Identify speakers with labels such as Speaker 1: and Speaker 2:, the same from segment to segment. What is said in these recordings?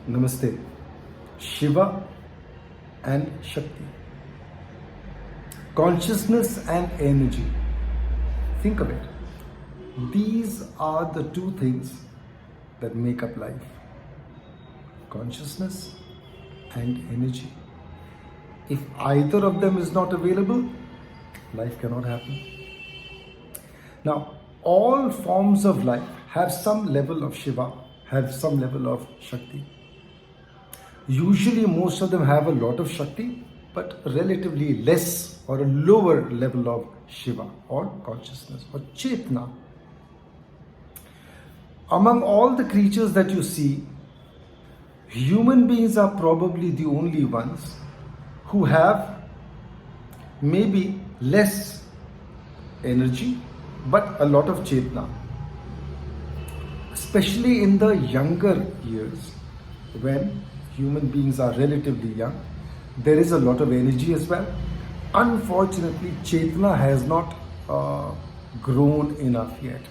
Speaker 1: Namaste. Shiva and Shakti. Consciousness and energy. Think of it. These are the two things that make up life. Consciousness and energy. If either of them is not available, life cannot happen. Now, all forms of life have some level of Shiva, have some level of Shakti. Usually most of them have a lot of Shakti, but relatively less or a lower level of Shiva or consciousness or Chetna. Among all the creatures that you see, human beings are probably the only ones who have maybe less energy but a lot of Chetna. Especially in the younger years, when human beings are relatively young, there is a lot of energy as well. Unfortunately, Chetna has not grown enough yet.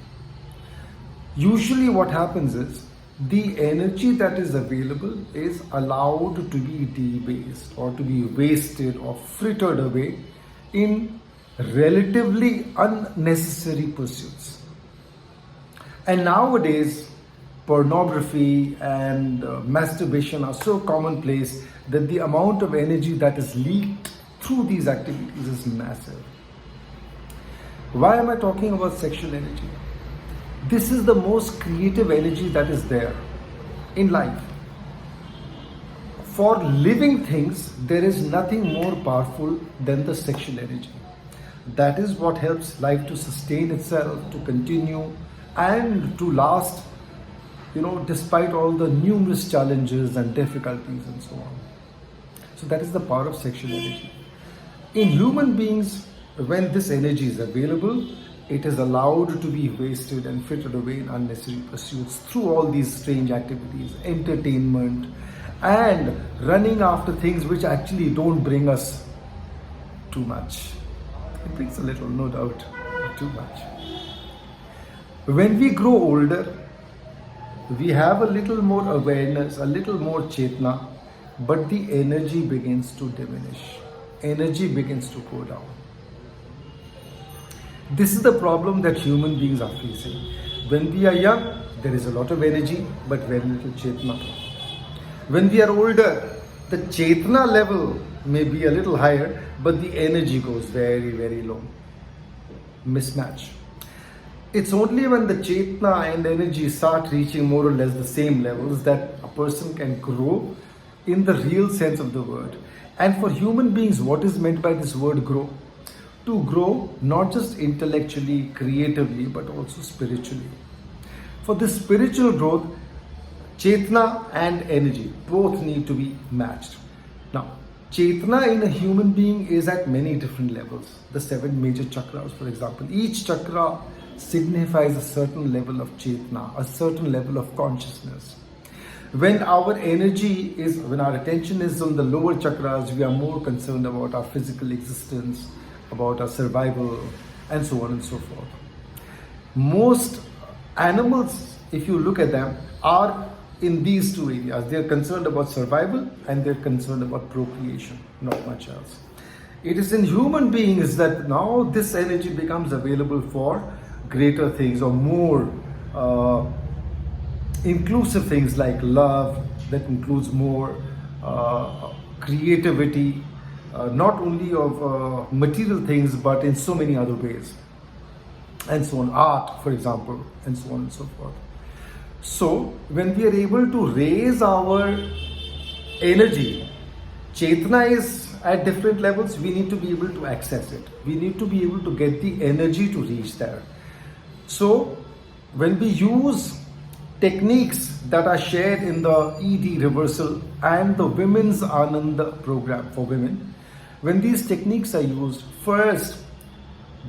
Speaker 1: Usually what happens is, the energy that is available is allowed to be debased or to be wasted or frittered away in relatively unnecessary pursuits. And nowadays, pornography and masturbation are so commonplace that the amount of energy that is leaked through these activities is massive. Why am I talking about sexual energy? This is the most creative energy that is there in life. For living things, there is nothing more powerful than the sexual energy. That is what helps life to sustain itself, to continue, and to last, despite all the numerous challenges and difficulties and so on. So that is the power of sexual energy. In human beings, when this energy is available, it is allowed to be wasted and frittered away in unnecessary pursuits through all these strange activities, entertainment, and running after things which actually don't bring us too much. It brings a little, no doubt, but too much. When we grow older, we have a little more awareness, a little more Chetna, but the energy begins to diminish. Energy begins to go down. This is the problem that human beings are facing. When we are young, there is a lot of energy, but very little Chetna. When we are older, the Chetna level may be a little higher, but the energy goes very, very low. Mismatch. It's only when the Chetna and energy start reaching more or less the same levels that a person can grow in the real sense of the word. And for human beings, what is meant by this word grow? To grow not just intellectually, creatively, but also spiritually. For this spiritual growth, Chetna and energy both need to be matched. Now, Chetna in a human being is at many different levels. The 7 major chakras, for example. Each chakra signifies a certain level of Chetna, a certain level of consciousness. When our attention is on the lower chakras, we are more concerned about our physical existence, about our survival, and so on and so forth. Most animals, if you look at them, are in these two areas. They are concerned about survival and they're concerned about procreation, not much else. It is in human beings that now this energy becomes available for greater things or more inclusive things like love, that includes more creativity, not only of material things but in so many other ways, and so on, art for example, and so on and so forth. So when we are able to raise our energy, Chetna is at different levels, we need to be able to access it. We need to be able to get the energy to reach there. So when we use techniques that are shared in the ED reversal and the Women's Ananda program for women, when these techniques are used, first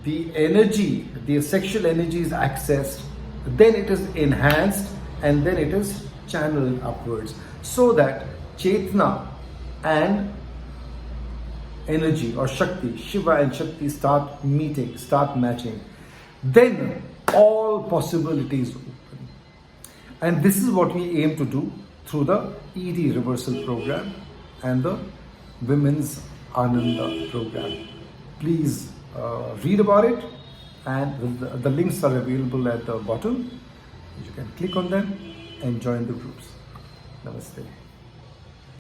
Speaker 1: the energy, the sexual energy is accessed, then it is enhanced, and then it is channeled upwards, so that Chetna and energy or Shakti, Shiva and Shakti start meeting, start matching. Then all possibilities open. And this is what we aim to do through the ED reversal program and the Women's Ananda program. Please read about it, and the links are available at the bottom. You can click on them and join the groups. Namaste.